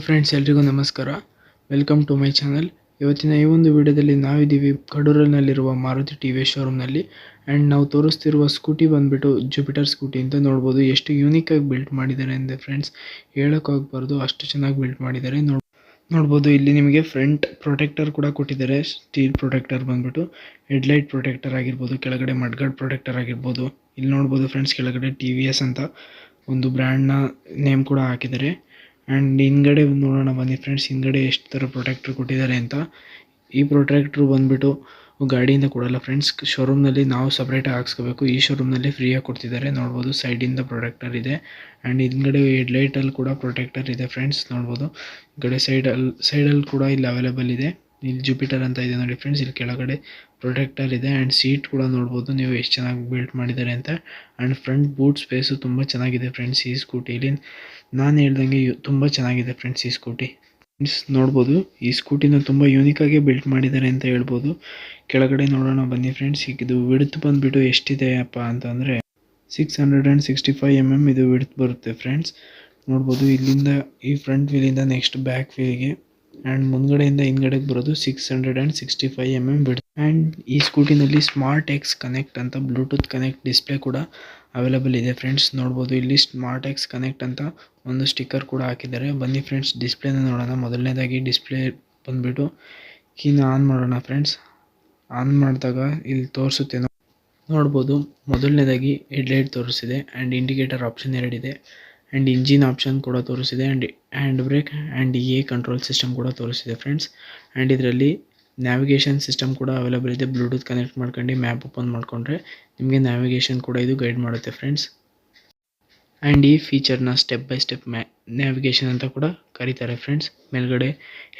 Friends, ಎಲ್ರಿಗೂ ನಮಸ್ಕಾರ. Welcome to my channel. ಇವತ್ತಿನ ಈ ಒಂದು ವಿಡಿಯೋದಲ್ಲಿ ನಾವಿದ್ದೀವಿ ಕಡೂರಿನಲ್ಲಿರುವ ಮಾರುತಿ ಟಿ ವಿ ಎಸ್ ಶೋರೂಮ್ನಲ್ಲಿ. ಆ್ಯಂಡ್ ನಾವು ತೋರಿಸ್ತಿರುವ ಸ್ಕೂಟಿ ಬಂದುಬಿಟ್ಟು ಜುಪಿಟರ್ ಸ್ಕೂಟಿ ಅಂತ ನೋಡ್ಬೋದು. ಎಷ್ಟು ಯೂನಿಕಾಗಿ ಬಿಲ್ಟ್ ಮಾಡಿದ್ದಾರೆ ಅಂದರೆ ಫ್ರೆಂಡ್ಸ್, ಹೇಳೋಕ್ಕಾಗಬಾರ್ದು, ಅಷ್ಟು ಚೆನ್ನಾಗಿ ಬಿಲ್ಟ್ ಮಾಡಿದ್ದಾರೆ. ನೋಡ್ಬೋದು ಇಲ್ಲಿ ನಿಮಗೆ ಫ್ರಂಟ್ ಪ್ರೊಟೆಕ್ಟರ್ ಕೂಡ ಕೊಟ್ಟಿದ್ದಾರೆ. ಸ್ಟೀಲ್ ಪ್ರೊಟೆಕ್ಟರ್ ಬಂದುಬಿಟ್ಟು ಹೆಡ್ಲೈಟ್ ಪ್ರೊಟೆಕ್ಟರ್ ಆಗಿರ್ಬೋದು, ಕೆಳಗಡೆ ಮಡ್ಗಾರ್ಡ್ ಪ್ರೊಟೆಕ್ಟರ್ ಆಗಿರ್ಬೋದು. ಇಲ್ಲಿ ನೋಡ್ಬೋದು ಫ್ರೆಂಡ್ಸ್, ಕೆಳಗಡೆ ಟಿ ವಿ ಎಸ್ ಅಂತ ಒಂದು ಬ್ರ್ಯಾಂಡ್ನ ನೇಮ್ ಕೂಡ ಹಾಕಿದ್ದಾರೆ. ಆ್ಯಂಡ್ ಹಿಂದ್ಗಡೆ ನೋಡೋಣ ಬನ್ನಿ ಫ್ರೆಂಡ್ಸ್, ಹಿಂದ್ಗಡೆ ಎಷ್ಟು ಥರ ಪ್ರೊಟೆಕ್ಟ್ರ್ ಕೊಟ್ಟಿದ್ದಾರೆ ಅಂತ. ಈ ಪ್ರೊಟೆಕ್ಟ್ರು ಬಂದುಬಿಟ್ಟು ಗಾಡಿಯಿಂದ ಕೊಡಲ್ಲ ಫ್ರೆಂಡ್ಸ್, ಶೋರೂಮ್ನಲ್ಲಿ ನಾವು ಸಪ್ರೇಟಾಗಿ ಹಾಕ್ಸ್ಕೋಬೇಕು. ಈ ಶೋರೂಮ್ನಲ್ಲಿ ಫ್ರೀಯಾಗಿ ಕೊಡ್ತಿದ್ದಾರೆ. ನೋಡ್ಬೋದು ಸೈಡಿಂದ ಪ್ರೊಟೆಕ್ಟರ್ ಇದೆ. ಆ್ಯಂಡ್ ಹಿಂದ್ಗಡೆ ಹೆಡ್ಲೈಟಲ್ಲಿ ಕೂಡ ಪ್ರೊಟೆಕ್ಟರ್ ಇದೆ ಫ್ರೆಂಡ್ಸ್. ನೋಡ್ಬೋದು ಈ ಕಡೆ ಸೈಡಲ್ಲಿ ಕೂಡ ಇಲ್ಲಿ ಅವೈಲೇಬಲ್ ಇದೆ. ಇಲ್ಲಿ ಜುಪಿಟರ್ ಅಂತ ಇದೆ ನೋಡಿ ಫ್ರೆಂಡ್ಸ್. ಇಲ್ಲಿ ಕೆಳಗಡೆ ಪ್ರೊಟೆಕ್ಟರ್ ಇದೆ. ಆ್ಯಂಡ್ ಸೀಟ್ ಕೂಡ ನೋಡ್ಬೋದು ನೀವು ಎಷ್ಟು ಚೆನ್ನಾಗಿ ಬಿಲ್ಟ್ ಮಾಡಿದ್ದಾರೆ ಅಂತ. ಆ್ಯಂಡ್ ಫ್ರಂಟ್ ಬೂಟ್ ಸ್ಪೇಸು ತುಂಬ ಚೆನ್ನಾಗಿದೆ ಫ್ರೆಂಡ್ಸ್ ಈ ಸ್ಕೂಟಿಲಿ. ನಾನು ಹೇಳ್ದಂಗೆ ತುಂಬ ಚೆನ್ನಾಗಿದೆ ಫ್ರೆಂಡ್ಸ್ ಈ ಸ್ಕೂಟಿ. ನೋಡ್ಬೋದು ಈ ಸ್ಕೂಟಿನ ತುಂಬ ಯೂನಿಕಾಗಿ ಬಿಲ್ಟ್ ಮಾಡಿದ್ದಾರೆ ಅಂತ ಹೇಳ್ಬೋದು. ಕೆಳಗಡೆ ನೋಡೋಣ ಬನ್ನಿ ಫ್ರೆಂಡ್ಸ್. ಈಗ ಇದು ವಿಡ್ತ್ ಬಂದುಬಿಟ್ಟು ಎಷ್ಟಿದೆ ಅಪ್ಪ ಅಂತಂದರೆ 665 mm ಇದು ವಿಡ್ತ್ ಬರುತ್ತೆ ಫ್ರೆಂಡ್ಸ್. ನೋಡ್ಬೋದು ಇಲ್ಲಿಂದ ಈ ಫ್ರಂಟ್ ವೀಲಿಂದ ನೆಕ್ಸ್ಟ್ ಬ್ಯಾಕ್ ವೀಲಿಗೆ ಆ್ಯಂಡ್ ಮುಂದ್ಗಡೆಯಿಂದ ಹಿಂದ್ಗಡೆಗೆ ಬರೋದು 665 mm ಬಿಡ್ತು. ಆ್ಯಂಡ್ ಈ ಸ್ಕೂಟಿನಲ್ಲಿ ಸ್ಮಾರ್ಟ್ ಎಕ್ಸ್ ಕನೆಕ್ಟ್ ಅಂತ ಬ್ಲೂಟೂತ್ ಕನೆಕ್ಟ್ ಡಿಸ್ಪ್ಲೇ ಕೂಡ ಅವೈಲೇಬಲ್ ಇದೆ ಫ್ರೆಂಡ್ಸ್. ನೋಡ್ಬೋದು ಇಲ್ಲಿ ಸ್ಮಾರ್ಟ್ ಎಕ್ಸ್ ಕನೆಕ್ಟ್ ಅಂತ ಒಂದು ಸ್ಟಿಕ್ಕರ್ ಕೂಡ ಹಾಕಿದ್ದಾರೆ. ಬನ್ನಿ ಫ್ರೆಂಡ್ಸ್ ಡಿಸ್ಪ್ಲೇನ ನೋಡೋಣ. ಮೊದಲನೇದಾಗಿ ಡಿಸ್ಪ್ಲೇ ಬಂದುಬಿಟ್ಟು ಕೀನ ಆನ್ ಮಾಡೋಣ ಫ್ರೆಂಡ್ಸ್. ಆನ್ ಮಾಡಿದಾಗ ಇಲ್ಲಿ ತೋರಿಸುತ್ತೆ ನೋಡ್ಬೋದು. ಮೊದಲನೇದಾಗಿ ಹೆಡ್ಲೈಟ್ ತೋರಿಸಿದೆ ಆ್ಯಂಡ್ ಇಂಡಿಕೇಟರ್ ಆಪ್ಷನ್ 2 ಇದೆ. ಆ್ಯಂಡ್ ಇಂಜಿನ್ ಆಪ್ಷನ್ ಕೂಡ ತೋರಿಸಿದೆ. And hand break and control system ಕೂಡ ತೋರಿಸಿದೆ ಫ್ರೆಂಡ್ಸ್. ಆ್ಯಂಡ್ ಇದರಲ್ಲಿ ನ್ಯಾವಿಗೇಷನ್ ಸಿಸ್ಟಮ್ ಕೂಡ ಅವೈಲೇಬಲ್ ಇದೆ. ಬ್ಲೂಟೂತ್ ಕನೆಕ್ಟ್ ಮಾಡ್ಕೊಂಡು ಮ್ಯಾಪ್ ಓಪನ್ ಮಾಡಿಕೊಂಡ್ರೆ ನಿಮಗೆ ನ್ಯಾವಿಗೇಷನ್ ಕೂಡ ಇದು ಗೈಡ್ ಮಾಡುತ್ತೆ ಫ್ರೆಂಡ್ಸ್. ಆ್ಯಂಡ್ ಈ ಫೀಚರ್ನ ಸ್ಟೆಪ್ ಬೈ ಸ್ಟೆಪ್ ನ್ಯಾವಿಗೇಷನ್ ಅಂತ ಕೂಡ ಕರೀತಾರೆ ಫ್ರೆಂಡ್ಸ್. ಮೇಲ್ಗಡೆ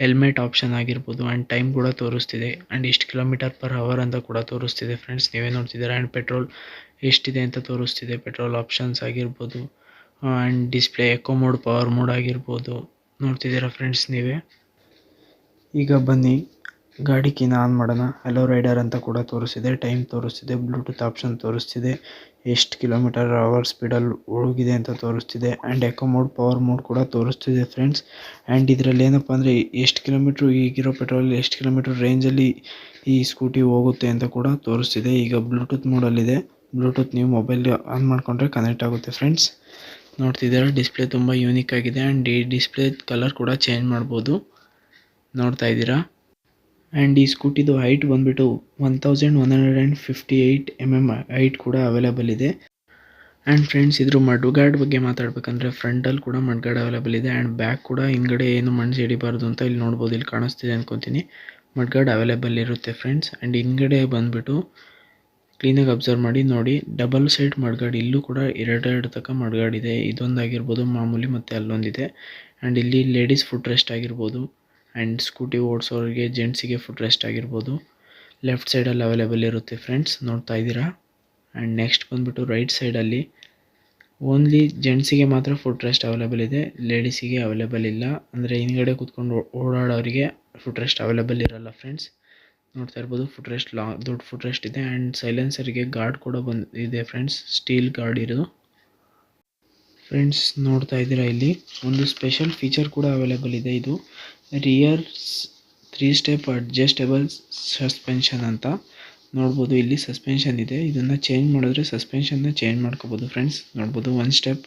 ಹೆಲ್ಮೆಟ್ ಆಪ್ಷನ್ ಆಗಿರ್ಬೋದು ಆ್ಯಂಡ್ ಟೈಮ್ ಕೂಡ ತೋರಿಸ್ತಿದೆ. ಆ್ಯಂಡ್ ಎಷ್ಟು km/h ಅಂತ ಕೂಡ ತೋರಿಸ್ತಿದೆ ಫ್ರೆಂಡ್ಸ್, ನೀವೇ ನೋಡ್ತಿದ್ದೀರಾ. ಆ್ಯಂಡ್ ಪೆಟ್ರೋಲ್ ಎಷ್ಟಿದೆ ಅಂತ ತೋರಿಸ್ತಿದೆ. ಪೆಟ್ರೋಲ್ ಆಪ್ಷನ್ಸ್ ಆಗಿರ್ಬೋದು and display eco mode, power mode ಆಗಿರ್ಬೋದು ನೋಡ್ತಿದ್ದೀರಾ ಫ್ರೆಂಡ್ಸ್ ನೀವೇ. ಈಗ ಬನ್ನಿ ಗಾಡಿ ಕೀನ ಆನ್ ಮಾಡೋಣ. ಹಲೋ ರೈಡರ್ ಅಂತ ಕೂಡ ತೋರಿಸ್ತಿದೆ, ಟೈಮ್ ತೋರಿಸ್ತಿದೆ, ಬ್ಲೂಟೂತ್ ಆಪ್ಷನ್ ತೋರಿಸ್ತಿದೆ, ಎಷ್ಟು km/h ಸ್ಪೀಡಲ್ಲಿ ಹೋಗಿದೆ ಅಂತ ತೋರಿಸ್ತಿದೆ. And eco mode, power mode ಕೂಡ ತೋರಿಸ್ತಿದೆ ಫ್ರೆಂಡ್ಸ್. ಆ್ಯಂಡ್ ಇದರಲ್ಲಿ ಏನಪ್ಪ ಅಂದರೆ ಎಷ್ಟು ಕಿಲೋಮೀಟ್ರು ಈಗಿರೋ ಪೆಟ್ರೋಲ್ ಎಷ್ಟು ಕಿಲೋಮೀಟ್ರ್ ರೇಂಜಲ್ಲಿ ಈ ಸ್ಕೂಟಿ ಹೋಗುತ್ತೆ ಅಂತ ಕೂಡ ತೋರಿಸ್ತಿದೆ. ಈಗ ಬ್ಲೂಟೂತ್ ಮೋಡಲ್ಲಿದೆ. ಬ್ಲೂಟೂತ್ ನೀವು ಮೊಬೈಲ್ ಆನ್ ಮಾಡಿಕೊಂಡ್ರೆ ಕನೆಕ್ಟ್ ಆಗುತ್ತೆ ಫ್ರೆಂಡ್ಸ್. ನೋಡ್ತಿದ್ದೀರಾ ಡಿಸ್ಪ್ಲೇ ತುಂಬ ಯೂನಿಕ್ ಆಗಿದೆ. ಆ್ಯಂಡ್ ಈ ಡಿಸ್ಪ್ಲೇ ಕಲರ್ ಕೂಡ ಚೇಂಜ್ ಮಾಡ್ಬೋದು, ನೋಡ್ತಾ ಇದ್ದೀರಾ. ಆ್ಯಂಡ್ ಈ ಸ್ಕೂಟಿದು ಹೈಟ್ ಬಂದುಬಿಟ್ಟು 1158 mm ಹೈಟ್ ಕೂಡ ಅವೈಲೇಬಲ್ ಇದೆ. ಆ್ಯಂಡ್ ಫ್ರೆಂಡ್ಸ್ ಇದ್ರ ಮಡ್ಗಾರ್ಡ್ ಬಗ್ಗೆ ಮಾತಾಡಬೇಕಂದ್ರೆ ಫ್ರಂಟಲ್ಲಿ ಕೂಡ ಮಡ್ಗಾರ್ಡ್ ಅವೈಲೇಬಲ್ ಇದೆ. ಆ್ಯಂಡ್ ಬ್ಯಾಕ್ ಕೂಡ ಹಿಂದ್ಗಡೆ ಏನು ಮಣ್ಣು ಸಿಡಿಬಾರ್ದು ಅಂತ ಇಲ್ಲಿ ನೋಡ್ಬೋದು, ಇಲ್ಲಿ ಕಾಣಿಸ್ತಿದೆ ಅನ್ಕೊತೀನಿ, ಮಡ್ಗಾರ್ಡ್ ಅವೈಲೇಬಲ್ ಇರುತ್ತೆ ಫ್ರೆಂಡ್ಸ್. ಆ್ಯಂಡ್ ಹಿಂದ್ಗಡೆ ಬಂದುಬಿಟ್ಟು ಕ್ಲೀನಾಗಿ ಅಬ್ಸರ್ವ್ ಮಾಡಿ ನೋಡಿ, ಡಬಲ್ ಸೈಡ್ ಮಡ್ಗಾರ್ಡ್, ಇಲ್ಲೂ ಕೂಡ ಎರಡು ತನಕ ಮಡ್ಗಾರ್ಡ್ ಇದೆ. ಇದೊಂದಾಗಿರ್ಬೋದು ಮಾಮೂಲಿ, ಮತ್ತು ಅಲ್ಲೊಂದಿದೆ. ಆ್ಯಂಡ್ ಇಲ್ಲಿ ಲೇಡೀಸ್ ಫುಟ್ ರೆಸ್ಟ್ ಆಗಿರ್ಬೋದು ಆ್ಯಂಡ್ ಸ್ಕೂಟಿ ಓಡಿಸೋರಿಗೆ ಜೆಂಟ್ಸಿಗೆ ಫುಟ್ ರೆಸ್ಟ್ ಆಗಿರ್ಬೋದು ಲೆಫ್ಟ್ ಸೈಡಲ್ಲಿ ಅವೈಲೇಬಲ್ ಇರುತ್ತೆ ಫ್ರೆಂಡ್ಸ್, ನೋಡ್ತಾ ಇದ್ದೀರಾ. ಆ್ಯಂಡ್ ನೆಕ್ಸ್ಟ್ ಬಂದುಬಿಟ್ಟು ರೈಟ್ ಸೈಡಲ್ಲಿ ಓನ್ಲಿ ಜೆಂಟ್ಸಿಗೆ ಮಾತ್ರ ಫುಟ್ ರೆಸ್ಟ್ ಅವೈಲೇಬಲ್ ಇದೆ, ಲೇಡೀಸಿಗೆ ಅವೈಲೇಬಲ್ ಇಲ್ಲ. ಅಂದರೆ ಹಿಂದ್ಗಡೆ ಕೂತ್ಕೊಂಡು ಓಡಾಡೋರಿಗೆ ಫುಟ್ ರೆಸ್ಟ್ ಅವೈಲೇಬಲ್ ಇರಲ್ಲ ಫ್ರೆಂಡ್ಸ್. ನೋಡ್ತಾ ಇರ್ಬೋದು ಫುಟ್ ರೆಸ್ಟ್ ದೊಡ್ಡ ಫುಟ್ ರೆಸ್ಟ್ ಇದೆ. ಆ್ಯಂಡ್ ಸೈಲೆನ್ಸರಿಗೆ ಗಾರ್ಡ್ ಕೂಡ ಇದೆ ಫ್ರೆಂಡ್ಸ್, ಸ್ಟೀಲ್ ಗಾರ್ಡ್ ಇರೋದು ಫ್ರೆಂಡ್ಸ್. ನೋಡ್ತಾ ಇದ್ದೀರಾ ಇಲ್ಲಿ ಒಂದು ಸ್ಪೆಷಲ್ ಫೀಚರ್ ಕೂಡ ಅವೈಲೇಬಲ್ ಇದೆ. ಇದು ರಿಯರ್ 3 ಸ್ಟೆಪ್ ಅಡ್ಜಸ್ಟಬಲ್ ಸಸ್ಪೆನ್ಷನ್ ಅಂತ ನೋಡ್ಬೋದು. ಇಲ್ಲಿ ಸಸ್ಪೆನ್ಷನ್ ಇದೆ, ಇದನ್ನು ಚೇಂಜ್ ಮಾಡಿದ್ರೆ ಸಸ್ಪೆನ್ಷನ್ನ ಚೇಂಜ್ ಮಾಡ್ಕೋಬೋದು ಫ್ರೆಂಡ್ಸ್. ನೋಡ್ಬೋದು 1 step,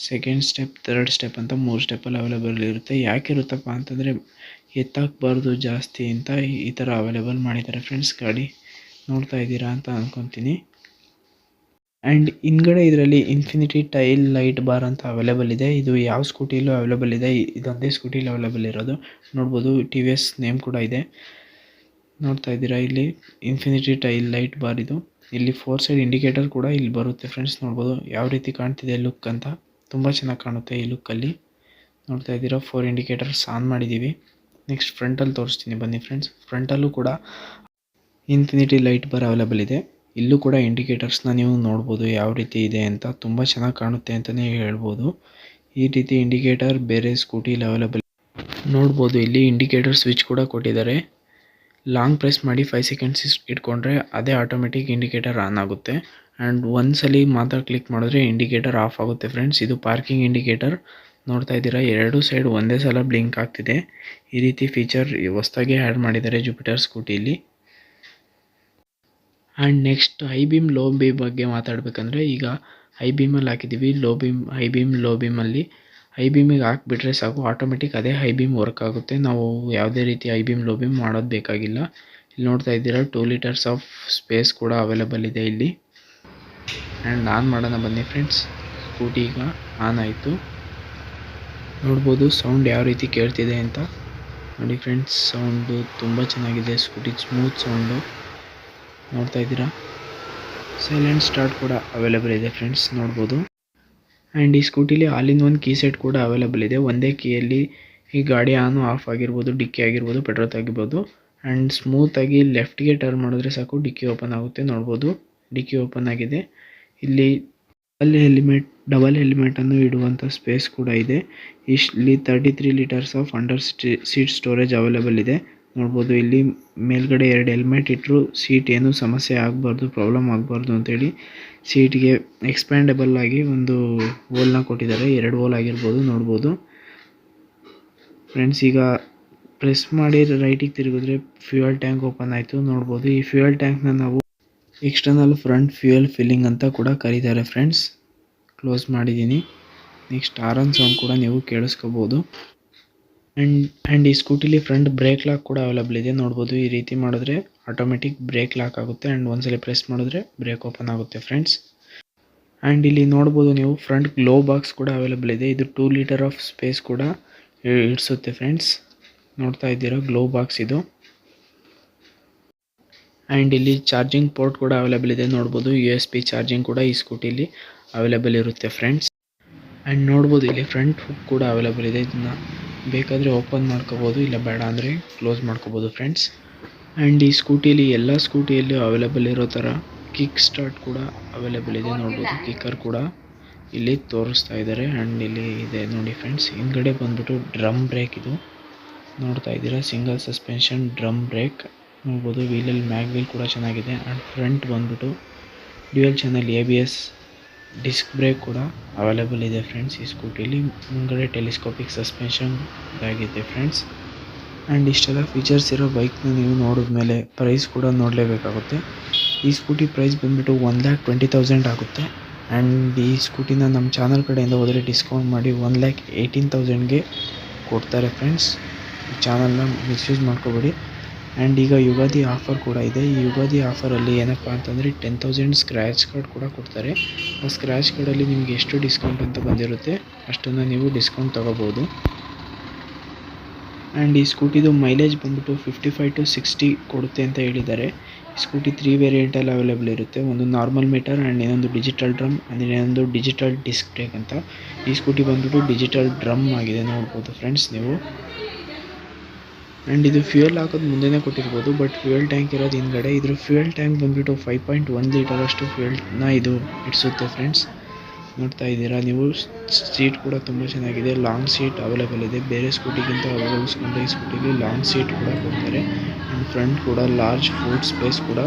2nd step, 3rd step ಅಂತ 3 ಸ್ಟೆಪ್ಪಲ್ಲಿ ಅವೈಲೇಬಲ್ ಇರುತ್ತೆ. ಯಾಕೆ ಇರುತ್ತಪ್ಪ ಅಂತಂದರೆ ಎತ್ತಾಕಬಾರ್ದು ಜಾಸ್ತಿ ಅಂತ ಈ ಥರ ಅವೈಲೇಬಲ್ ಮಾಡಿದ್ದಾರೆ ಫ್ರೆಂಡ್ಸ್. ಗಾಡಿ ನೋಡ್ತಾ ಇದ್ದೀರಾ ಅಂತ ಅಂದ್ಕೊತೀನಿ. ಆ್ಯಂಡ್ ಹಿಂದ್ಗಡೆ ಇದರಲ್ಲಿ ಇನ್ಫಿನಿಟಿ ಟೈಲ್ ಲೈಟ್ ಬಾರ್ ಅಂತ ಅವೈಲೇಬಲ್ ಇದೆ. ಇದು ಯಾವ ಸ್ಕೂಟಿಲೂ ಅವೈಲೇಬಲ್ ಇದೆ, ಇದೊಂದೇ ಸ್ಕೂಟಿಲಿ ಅವೈಲೇಬಲ್ ಇರೋದು. ನೋಡ್ಬೋದು ಟಿ ವಿ ಎಸ್ ನೇಮ್ ಕೂಡ ಇದೆ, ನೋಡ್ತಾ ಇದ್ದೀರಾ. ಇಲ್ಲಿ ಇನ್ಫಿನಿಟಿ ಟೈಲ್ ಲೈಟ್ ಬಾರ್ ಇದು. ಇಲ್ಲಿ 4 ಸೈಡ್ ಇಂಡಿಕೇಟರ್ ಕೂಡ ಇಲ್ಲಿ ಬರುತ್ತೆ ಫ್ರೆಂಡ್ಸ್. ನೋಡ್ಬೋದು ಯಾವ ರೀತಿ ಕಾಣ್ತಿದೆ ಲುಕ್ ಅಂತ, ತುಂಬ ಚೆನ್ನಾಗಿ ಕಾಣುತ್ತೆ ಈ ಲುಕ್ಕಲ್ಲಿ. ನೋಡ್ತಾ ಇದ್ದೀರಾ 4 ಇಂಡಿಕೇಟರ್ಸ್ ಆನ್ ಮಾಡಿದ್ದೀವಿ. ನೆಕ್ಸ್ಟ್ ಫ್ರಂಟಲ್ಲಿ ತೋರಿಸ್ತೀನಿ ಬನ್ನಿ ಫ್ರೆಂಡ್ಸ್. ಫ್ರಂಟಲ್ಲೂ ಕೂಡ ಇನ್ಫಿನಿಟಿ ಲೈಟ್ ಬಾರ್ ಅವೈಲೇಬಲ್ ಇದೆ. ಇಲ್ಲೂ ಕೂಡ ಇಂಡಿಕೇಟರ್ಸ್ನ ನೀವು ನೋಡ್ಬೋದು ಯಾವ ರೀತಿ ಇದೆ ಅಂತ, ತುಂಬ ಚೆನ್ನಾಗಿ ಕಾಣುತ್ತೆ ಅಂತಲೇ ಹೇಳ್ಬೋದು. ಈ ರೀತಿ ಇಂಡಿಕೇಟರ್ ಬೇರೆ ಸ್ಕೂಟಿಲಿ ಅವೈಲೇಬಲ್ ನೋಡ್ಬೋದು. ಇಲ್ಲಿ ಇಂಡಿಕೇಟರ್ ಸ್ವಿಚ್ ಕೂಡ ಕೊಟ್ಟಿದ್ದಾರೆ. ಲಾಂಗ್ ಪ್ರೆಸ್ ಮಾಡಿ 5 ಸೆಕೆಂಡ್ಸ್ ಇಟ್ಕೊಂಡ್ರೆ ಅದೇ ಆಟೋಮೆಟಿಕ್ ಇಂಡಿಕೇಟರ್ ಆನ್ ಆಗುತ್ತೆ. ಆ್ಯಂಡ್ ಒಂದ್ಸಲಿ ಮಾತ್ರ ಕ್ಲಿಕ್ ಮಾಡಿದ್ರೆ ಇಂಡಿಕೇಟರ್ ಆಫ್ ಆಗುತ್ತೆ ಫ್ರೆಂಡ್ಸ್. ಇದು ಪಾರ್ಕಿಂಗ್ ಇಂಡಿಕೇಟರ್, ನೋಡ್ತಾ ಇದ್ದೀರಾ, ಎರಡು ಸೈಡ್ ಒಂದೇ ಸಲ ಬ್ಲಿಂಕ್ ಆಗ್ತಿದೆ. ಈ ರೀತಿ ಫೀಚರ್ ಹೊಸದಾಗಿ ಆ್ಯಡ್ ಮಾಡಿದ್ದಾರೆ ಜುಪಿಟರ್ ಸ್ಕೂಟಿಲಿ. And next high beam low beam ಬಗ್ಗೆ ಮಾತಾಡಬೇಕಂದ್ರೆ, ಈಗ ಹೈ ಬೀಮಲ್ಲಿ ಹಾಕಿದ್ದೀವಿ, ಲೋ ಬೀಮಲ್ಲಿ ಹೈ ಬೀಮಿಗೆ ಹಾಕಿಬಿಟ್ರೆ ಸಾಕು, ಆಟೋಮೆಟಿಕ್ ಅದೇ ಹೈ ಬೀಮ್ ವರ್ಕ್ ಆಗುತ್ತೆ. ನಾವು ಯಾವುದೇ ರೀತಿ ಹೈ ಬೀಮ್ ಲೋ ಬೀಮ್ ಮಾಡೋದು ಬೇಕಾಗಿಲ್ಲ. ಇಲ್ಲಿ ನೋಡ್ತಾ ಇದ್ದೀರಾ 2 ಲೀಟರ್ಸ್ ಆಫ್ ಸ್ಪೇಸ್ ಕೂಡ ಅವೈಲೇಬಲ್ ಇದೆ ಇಲ್ಲಿ. ಆ್ಯಂಡ್ ಆನ್ ಮಾಡೋಣ ಬನ್ನಿ ಫ್ರೆಂಡ್ಸ್. ಸ್ಕೂಟಿ ಈಗ ಆನ್ ಆಯಿತು. ನೋಡ್ಬೋದು ಸೌಂಡ್ ಯಾವ ರೀತಿ ಕೇಳ್ತಿದೆ ಅಂತ. ನೋಡಿ ಫ್ರೆಂಡ್ಸ್, ಸೌಂಡು ತುಂಬ ಚೆನ್ನಾಗಿದೆ. ಸ್ಕೂಟಿ ಸ್ಮೂತ್ ಸೌಂಡು ನೋಡ್ತಾ ಇದ್ದೀರಾ. ಸೈಲೆಂಟ್ ಸ್ಟಾರ್ಟ್ ಕೂಡ ಅವೈಲೇಬಲ್ ಇದೆ ಫ್ರೆಂಡ್ಸ್, ನೋಡ್ಬೋದು. ಆ್ಯಂಡ್ ಈ ಸ್ಕೂಟಿಲಿ all in one key set ಕೂಡ ಅವೈಲೇಬಲ್ ಇದೆ. ಒಂದೇ ಕೀಯಲ್ಲಿ ಈ ಗಾಡಿ ಆನು ಆಫ್ ಆಗಿರ್ಬೋದು, ಡಿಕ್ಕಿ ಆಗಿರ್ಬೋದು, ಪೆಟ್ರೋಲ್ ತೆಗಿಬೋದು. ಆ್ಯಂಡ್ ಸ್ಮೂತಾಗಿ ಲೆಫ್ಟ್ಗೆ ಟರ್ನ್ ಮಾಡಿದ್ರೆ ಸಾಕು, ಡಿಕ್ಕಿ ಓಪನ್ ಆಗುತ್ತೆ. ನೋಡ್ಬೋದು, ಡಿಕ್ಕಿ ಓಪನ್ ಆಗಿದೆ. ಇಲ್ಲಿ ಡಬಲ್ ಹೆಲ್ಮೆಟನ್ನು ಇಡುವಂಥ ಸ್ಪೇಸ್ ಕೂಡ ಇದೆ. ಇಲ್ಲಿ 33 litres of under seat storage available ಇದೆ. ನೋಡ್ಬೋದು, ಇಲ್ಲಿ ಮೇಲ್ಗಡೆ 2 ಹೆಲ್ಮೆಟ್ ಇಟ್ಟರು ಸೀಟ್ ಏನೂ ಸಮಸ್ಯೆ ಆಗಬಾರ್ದು, ಪ್ರಾಬ್ಲಮ್ ಆಗಬಾರ್ದು ಅಂತೇಳಿ ಸೀಟ್ಗೆ ಎಕ್ಸ್ಪ್ಯಾಂಡಬಲ್ ಆಗಿ ಒಂದು ಹೋಲ್ನ ಕೊಟ್ಟಿದ್ದಾರೆ. 2 ಹೋಲ್ ಆಗಿರ್ಬೋದು, ನೋಡ್ಬೋದು ಫ್ರೆಂಡ್ಸ್. ಈಗ ಪ್ರೆಸ್ ಮಾಡಿ ರೈಟಿಗೆ ತಿರುಗಿದ್ರೆ ಫ್ಯೂಯಲ್ ಟ್ಯಾಂಕ್ ಓಪನ್ ಆಯಿತು. ನೋಡ್ಬೋದು, ಈ ಫ್ಯೂಯಲ್ ಟ್ಯಾಂಕ್ನ ನಾವು ಎಕ್ಸ್ಟರ್ನಲ್ ಫ್ರಂಟ್ ಫ್ಯೂಯಲ್ ಫಿಲ್ಲಿಂಗ್ ಅಂತ ಕೂಡ ಕರೀತಾರೆ ಫ್ರೆಂಡ್ಸ್. ಕ್ಲೋಸ್ ಮಾಡಿದ್ದೀನಿ. ನೆಕ್ಸ್ಟ್ ಹಾರನ್ ಸೌಂಡ್ ಕೂಡ ನೀವು ಕೇಳಿಸ್ಕೋಬೋದು. ಆ್ಯಂಡ್ ಈ ಸ್ಕೂಟಿಲಿ ಫ್ರಂಟ್ ಬ್ರೇಕ್ ಲಾಕ್ ಕೂಡ ಅವೈಲೇಬಲ್ ಇದೆ. ನೋಡ್ಬೋದು, ಈ ರೀತಿ ಮಾಡಿದ್ರೆ ಆಟೋಮೆಟಿಕ್ ಬ್ರೇಕ್ ಲಾಕ್ ಆಗುತ್ತೆ. ಆ್ಯಂಡ್ ಒಂದ್ಸಲ ಪ್ರೆಸ್ ಮಾಡಿದ್ರೆ ಬ್ರೇಕ್ ಓಪನ್ ಆಗುತ್ತೆ ಫ್ರೆಂಡ್ಸ್. ಆ್ಯಂಡ್ ಇಲ್ಲಿ ನೋಡ್ಬೋದು ನೀವು ಫ್ರಂಟ್ ಗ್ಲೋ ಬಾಕ್ಸ್ ಕೂಡ ಅವೈಲೇಬಲ್ ಇದೆ. ಇದು 2 ಲೀಟರ್ ಆಫ್ ಸ್ಪೇಸ್ ಕೂಡ ಇಡಿಸುತ್ತೆ ಫ್ರೆಂಡ್ಸ್. ನೋಡ್ತಾ ಇದ್ದೀರಾ, ಗ್ಲೋ ಬಾಕ್ಸ್ ಇದು. ಆ್ಯಂಡ್ ಇಲ್ಲಿ ಚಾರ್ಜಿಂಗ್ ಪೋರ್ಟ್ ಕೂಡ ಅವೈಲೇಬಲ್ ಇದೆ. ನೋಡ್ಬೋದು, USB ಚಾರ್ಜಿಂಗ್ ಕೂಡ ಈ ಸ್ಕೂಟಿಲಿ ಅವೈಲೇಬಲ್ ಇರುತ್ತೆ ಫ್ರೆಂಡ್ಸ್. ಆ್ಯಂಡ್ ನೋಡ್ಬೋದು, ಇಲ್ಲಿ ಫ್ರಂಟ್ ಹುಕ್ ಕೂಡ ಅವೈಲೇಬಲ್ ಇದೆ. ಇದನ್ನು ಬೇಕಾದರೆ ಓಪನ್ ಮಾಡ್ಕೋಬೋದು, ಇಲ್ಲ ಬೇಡ ಅಂದರೆ ಕ್ಲೋಸ್ ಮಾಡ್ಕೋಬೋದು ಫ್ರೆಂಡ್ಸ್. ಆ್ಯಂಡ್ ಈ ಸ್ಕೂಟಿಲಿ ಎಲ್ಲ ಸ್ಕೂಟಿಯಲ್ಲೂ ಅವೈಲೇಬಲ್ ಇರೋ ಥರ ಕಿಕ್ ಸ್ಟಾರ್ಟ್ ಕೂಡ ಅವೈಲೇಬಲ್ ಇದೆ. ನೋಡ್ಬೋದು, ಕಿಕ್ಕರ್ ಕೂಡ ಇಲ್ಲಿ ತೋರಿಸ್ತಾ ಇದ್ದಾರೆ. ಆ್ಯಂಡ್ ಇಲ್ಲಿ ಇದೆ ನೋಡಿ ಫ್ರೆಂಡ್ಸ್. ಹಿಂದ್ಗಡೆ ಬಂದ್ಬಿಟ್ಟು ಡ್ರಮ್ ಬ್ರೇಕ್ ಇದು ನೋಡ್ತಾ ಇದ್ದೀರಾ, ಸಿಂಗಲ್ ಸಸ್ಪೆನ್ಷನ್ ಡ್ರಮ್ ಬ್ರೇಕ್. ನೋಡ್ಬೋದು, ವೀಲಲ್ಲಿ ಮ್ಯಾಗ್ ವೀಲ್ ಕೂಡ ಚೆನ್ನಾಗಿದೆ. ಆ್ಯಂಡ್ ಫ್ರಂಟ್ ಬಂದ್ಬಿಟ್ಟು dual channel ABS disc brake ಕೂಡ ಅವೈಲೇಬಲ್ ಇದೆ ಫ್ರೆಂಡ್ಸ್. ಈ ಸ್ಕೂಟಿಲಿ ಮುಂಗಡೆ ಟೆಲಿಸ್ಕೋಪಿಕ್ ಸಸ್ಪೆನ್ಷನ್ ಆಗಿದೆ ಫ್ರೆಂಡ್ಸ್. ಆ್ಯಂಡ್ ಇಷ್ಟೆಲ್ಲ ಫೀಚರ್ಸ್ ಇರೋ ಬೈಕ್ನ ನೀವು ನೋಡಿದ್ಮೇಲೆ ಪ್ರೈಸ್ ಕೂಡ ನೋಡಲೇಬೇಕಾಗುತ್ತೆ. ಈ ಸ್ಕೂಟಿ ಪ್ರೈಸ್ ಬಂದುಬಿಟ್ಟು 1,20,000 ಆಗುತ್ತೆ. ಆ್ಯಂಡ್ ಈ ಸ್ಕೂಟಿನ ನಮ್ಮ ಚಾನಲ್ ಕಡೆಯಿಂದ ಹೋದರೆ ಡಿಸ್ಕೌಂಟ್ ಮಾಡಿ 1,18,000ಗೆ ಕೊಡ್ತಾರೆ ಫ್ರೆಂಡ್ಸ್. ಈ ಚಾನಲ್ನ ಮಿಸ್ಯೂಸ್ ಮಾಡ್ಕೋಬೇಡಿ. ಆ್ಯಂಡ್ ಈಗ ಯುಗಾದಿ ಆಫರ್ ಕೂಡ ಇದೆ. ಈ ಯುಗಾದಿ ಆಫರಲ್ಲಿ ಏನಪ್ಪ ಅಂತಂದರೆ 10,000 ಸ್ಕ್ರ್ಯಾಚ್ ಕಾರ್ಡ್ ಕೂಡ ಕೊಡ್ತಾರೆ. ಆ ಸ್ಕ್ರ್ಯಾಚ್ ಕಾರ್ಡಲ್ಲಿ ನಿಮಗೆ ಎಷ್ಟು ಡಿಸ್ಕೌಂಟ್ ಅಂತ ಬಂದಿರುತ್ತೆ ಅಷ್ಟನ್ನು ನೀವು ಡಿಸ್ಕೌಂಟ್ ತೊಗೋಬೋದು. ಆ್ಯಂಡ್ ಈ ಸ್ಕೂಟಿದು ಮೈಲೇಜ್ ಬಂದ್ಬಿಟ್ಟು 55 to 60 ಕೊಡುತ್ತೆ ಅಂತ ಹೇಳಿದ್ದಾರೆ. ಈ ಸ್ಕೂಟಿ 3 ವೇರಿಯಂಟಲ್ಲಿ ಅವೈಲೇಬಲ್ ಇರುತ್ತೆ. ಒಂದು ನಾರ್ಮಲ್ ಮೀಟರ್ ಆ್ಯಂಡ್ ಇನ್ನೊಂದು ಡಿಜಿಟಲ್ ಡ್ರಮ್ ಆ್ಯಂಡ್ ಇನ್ನೊಂದು ಡಿಜಿಟಲ್ ಡಿಸ್ಕ್ ಬ್ರೇಕ್ ಅಂತ. ಈ ಸ್ಕೂಟಿ ಬಂದ್ಬಿಟ್ಟು ಡಿಜಿಟಲ್ ಡ್ರಮ್ ಆಗಿದೆ, ನೋಡ್ಬೋದು ಫ್ರೆಂಡ್ಸ್ ನೀವು. ಆ್ಯಂಡ್ ಇದು ಫ್ಯೂಯಲ್ ಹಾಕೋದು ಮುಂದೆನೇ ಕೊಟ್ಟಿರ್ಬೋದು, ಬಟ್ ಫ್ಯೂಯಲ್ ಟ್ಯಾಂಕ್ ಇರೋದು ಹಿಂದ್ಗಡೆ. ಇದ್ರ ಫ್ಯೂಯಲ್ ಟ್ಯಾಂಕ್ ಬಂದುಬಿಟ್ಟು 5.1 ಲೀಟರ್ ಅಷ್ಟು ಫ್ಯೂಯಲ್ನ ಇದು ಇಡಿಸುತ್ತೆ ಫ್ರೆಂಡ್ಸ್. ನೋಡ್ತಾ ಇದ್ದೀರಾ ನೀವು. ಸೀಟ್ ಕೂಡ ತುಂಬ ಚೆನ್ನಾಗಿದೆ, ಲಾಂಗ್ ಸೀಟ್ ಅವೈಲೇಬಲ್ ಇದೆ. ಬೇರೆ ಸ್ಕೂಟಿಗಿಂತ ಹೋಲಿಸ್ಕೊಂಡ್ರೆ ಈ ಸ್ಕೂಟಿಲಿ ಲಾಂಗ್ ಸೀಟ್ ಕೂಡ ಕೊಡ್ತಾರೆ. ಆ್ಯಂಡ್ ಫ್ರಂಟ್ ಕೂಡ ಲಾರ್ಜ್ ಫುಡ್ ಸ್ಪೇಸ್ ಕೂಡ.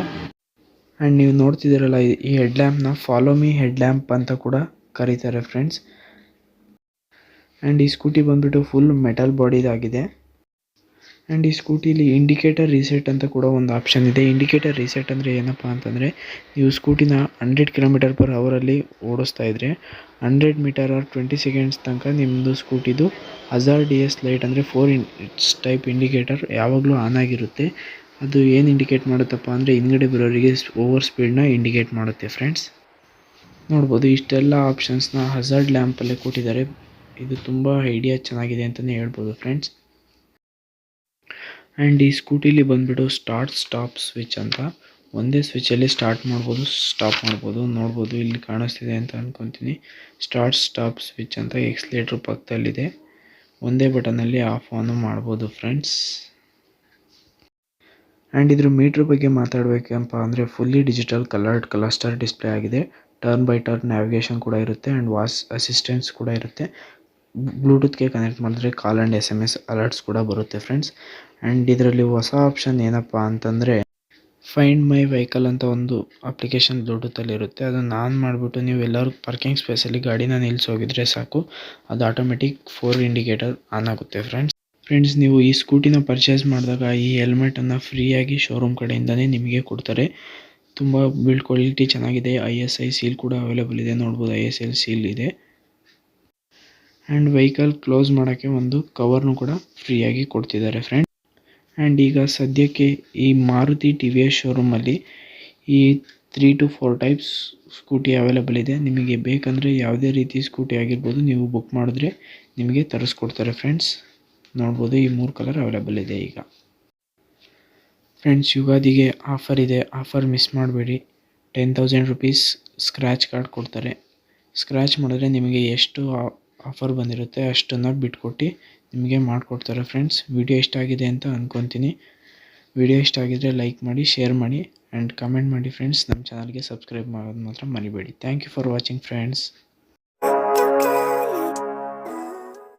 ಆ್ಯಂಡ್ ನೀವು ನೋಡ್ತಿದ್ದೀರಲ್ಲ, ಈ ಹೆಡ್ ಲ್ಯಾಂಪ್ನ ಫಾಲೋ ಮೀ ಹೆಡ್ ಲ್ಯಾಂಪ್ ಅಂತ ಕೂಡ ಕರೀತಾರೆ ಫ್ರೆಂಡ್ಸ್. ಆ್ಯಂಡ್ ಈ ಸ್ಕೂಟಿ ಬಂದುಬಿಟ್ಟು ಫುಲ್ ಮೆಟಲ್ ಬಾಡಿದಾಗಿದೆ. ಆ್ಯಂಡ್ ಈ ಸ್ಕೂಟಿಲಿ ಇಂಡಿಕೇಟರ್ ರೀಸೆಟ್ ಅಂತ ಕೂಡ ಒಂದು ಆಪ್ಷನ್ ಇದೆ. ಇಂಡಿಕೇಟರ್ ರೀಸೆಟ್ ಅಂದರೆ ಏನಪ್ಪ ಅಂತಂದರೆ, ನೀವು ಸ್ಕೂಟಿನ 100 km/h ಓಡಿಸ್ತಾ ಇದ್ದರೆ 100 ಮೀಟರ್ ಆರ್ 20 ಸೆಕೆಂಡ್ಸ್ ತನಕ ನಿಮ್ಮದು ಸ್ಕೂಟಿದು ಹಜಾರ್ಡಿಯಸ್ ಲೈಟ್ ಅಂದರೆ 4 ಟೈಪ್ ಇಂಡಿಕೇಟರ್ ಯಾವಾಗಲೂ ಆನ್ ಆಗಿರುತ್ತೆ. ಅದು ಏನು ಇಂಡಿಕೇಟ್ ಮಾಡುತ್ತಪ್ಪ ಅಂದರೆ ಹಿಂದ್ಗಡೆ ಬರೋರಿಗೆ ಓವರ್ ಸ್ಪೀಡ್ನ ಇಂಡಿಕೇಟ್ ಮಾಡುತ್ತೆ ಫ್ರೆಂಡ್ಸ್. ನೋಡ್ಬೋದು, ಇಷ್ಟೆಲ್ಲ ಆಪ್ಷನ್ಸ್ನ ಹಜಾರ್ಡ್ ಲ್ಯಾಂಪಲ್ಲೇ ಕೊಟ್ಟಿದ್ದಾರೆ. ಇದು ತುಂಬ ಐಡಿಯಾ ಚೆನ್ನಾಗಿದೆ ಅಂತಲೇ ಹೇಳ್ಬೋದು ಫ್ರೆಂಡ್ಸ್. ಆ್ಯಂಡ್ ಈ ಸ್ಕೂಟಿಲಿ ಬಂದುಬಿಟ್ಟು ಸ್ಟಾರ್ಟ್ ಸ್ಟಾಪ್ ಸ್ವಿಚ್ ಅಂತ, ಒಂದೇ ಸ್ವಿಚ್ಚಲ್ಲಿ ಸ್ಟಾರ್ಟ್ ಮಾಡ್ಬೋದು, ಸ್ಟಾಪ್ ಮಾಡ್ಬೋದು. ನೋಡ್ಬೋದು, ಇಲ್ಲಿ ಕಾಣಿಸ್ತಿದೆ ಅಂತ ಅಂದ್ಕೊತೀನಿ. ಸ್ಟಾರ್ಟ್ ಸ್ಟಾಪ್ ಸ್ವಿಚ್ ಅಂತ ಎಕ್ಸ್ಲೇಟ್ರ್ ಪಕ್ಕದಲ್ಲಿದೆ. ಒಂದೇ ಬಟನಲ್ಲಿ ಆಫ್ ಆನು ಮಾಡ್ಬೋದು ಫ್ರೆಂಡ್ಸ್. ಆ್ಯಂಡ್ ಇದ್ರ ಮೀಟ್ರ್ ಬಗ್ಗೆ ಮಾತಾಡಬೇಕಪ್ಪ ಅಂದರೆ fully digital coloured cluster display ಆಗಿದೆ. ಟರ್ನ್ ಬೈ ಟರ್ನ್ ನ್ಯಾವಿಗೇಷನ್ ಕೂಡ ಇರುತ್ತೆ ಆ್ಯಂಡ್ ವಾಯ್ಸ್ ಅಸಿಸ್ಟೆನ್ಸ್ ಕೂಡ ಇರುತ್ತೆ. ಬ್ಲೂಟೂತ್ಗೆ ಕನೆಕ್ಟ್ ಮಾಡಿದ್ರೆ ಕಾಲ್ ಆ್ಯಂಡ್ SMS ಅಲರ್ಟ್ಸ್ ಕೂಡ ಬರುತ್ತೆ ಫ್ರೆಂಡ್ಸ್. ಆ್ಯಂಡ್ ಇದರಲ್ಲಿ ಹೊಸ ಆಪ್ಷನ್ ಏನಪ್ಪ ಅಂತಂದರೆ ಫೈಂಡ್ ಮೈ ವೆಹಿಕಲ್ ಅಂತ ಒಂದು ಅಪ್ಲಿಕೇಶನ್ ಬ್ಲೂಟೂತಲ್ಲಿರುತ್ತೆ. ಅದನ್ನು ಆನ್ ಮಾಡಿಬಿಟ್ಟು ನೀವು ಎಲ್ಲರೂ ಪಾರ್ಕಿಂಗ್ ಸ್ಪೇಸಲ್ಲಿ ಗಾಡಿನ ನಿಲ್ಲಿಸೋಗಿದ್ರೆ ಸಾಕು, ಅದು ಆಟೋಮೆಟಿಕ್ 4 ಇಂಡಿಕೇಟರ್ ಆನ್ ಆಗುತ್ತೆ ಫ್ರೆಂಡ್ಸ್ ನೀವು ಈ ಸ್ಕೂಟಿನ ಪರ್ಚೇಸ್ ಮಾಡಿದಾಗ ಈ ಹೆಲ್ಮೆಟನ್ನು ಫ್ರೀಯಾಗಿ ಶೋರೂಮ್ ಕಡೆಯಿಂದನೇ ನಿಮಗೆ ಕೊಡ್ತಾರೆ. ತುಂಬ ಬಿಲ್ಡ್ ಕ್ವಾಲಿಟಿ ಚೆನ್ನಾಗಿದೆ. ISI ಸೀಲ್ ಕೂಡ ಅವೈಲೇಬಲ್ ಇದೆ, ನೋಡ್ಬೋದು ISI ಸೀಲ್ ಇದೆ. ಆ್ಯಂಡ್ ವೆಹಿಕಲ್ ಕ್ಲೋಸ್ ಮಾಡೋಕ್ಕೆ ಒಂದು ಕವರ್ನು ಕೂಡ ಫ್ರೀಯಾಗಿ ಕೊಡ್ತಿದ್ದಾರೆ ಫ್ರೆಂಡ್ಸ್. ಆ್ಯಂಡ್ ಈಗ ಸದ್ಯಕ್ಕೆ ಈ ಮಾರುತಿ TVS ಶೋರೂಮಲ್ಲಿ ಈ 3 to 4 ಟೈಪ್ಸ್ ಸ್ಕೂಟಿ ಅವೈಲೇಬಲ್ ಇದೆ. ನಿಮಗೆ ಬೇಕಂದರೆ ಯಾವುದೇ ರೀತಿ ಸ್ಕೂಟಿ ಆಗಿರ್ಬೋದು, ನೀವು ಬುಕ್ ಮಾಡಿದ್ರೆ ನಿಮಗೆ ತರಿಸ್ಕೊಡ್ತಾರೆ ಫ್ರೆಂಡ್ಸ್. ನೋಡ್ಬೋದು ಈ 3 ಕಲರ್ ಅವೈಲೇಬಲ್ ಇದೆ ಈಗ. ಫ್ರೆಂಡ್ಸ್ ಯುಗಾದಿಗೆ ಆಫರ್ ಇದೆ, ಆಫರ್ ಮಿಸ್ ಮಾಡಬೇಡಿ. 10,000 ರುಪೀಸ್ ಸ್ಕ್ರ್ಯಾಚ್ ಕಾರ್ಡ್ ಕೊಡ್ತಾರೆ. ಸ್ಕ್ರ್ಯಾಚ್ ಮಾಡಿದ್ರೆ ನಿಮಗೆ ಎಷ್ಟು ಆಫರ್ ಬಂದಿರುತ್ತೆ ಅಷ್ಟನ್ನು ಬಿಟ್ಕೊಟ್ಟು ನಿಮಗೆ ಮಾಡಿಕೊಡ್ತಾರೆ ಫ್ರೆಂಡ್ಸ್. ವಿಡಿಯೋ ಇಷ್ಟ ಆಗಿದೆ ಅಂತ ಅಂದ್ಕೊತೀನಿ. ವಿಡಿಯೋ ಇಷ್ಟ ಆಗಿದ್ರೆ ಲೈಕ್ ಮಾಡಿ, ಶೇರ್ ಮಾಡಿ ಆ್ಯಂಡ್ ಕಮೆಂಟ್ ಮಾಡಿ ಫ್ರೆಂಡ್ಸ್. ನಮ್ಮ ಚಾನಲ್ಗೆ ಸಬ್ಸ್ಕ್ರೈಬ್ ಮಾಡೋದು ಮಾತ್ರ ಮರಿಬೇಡಿ. Thank you for watching friends.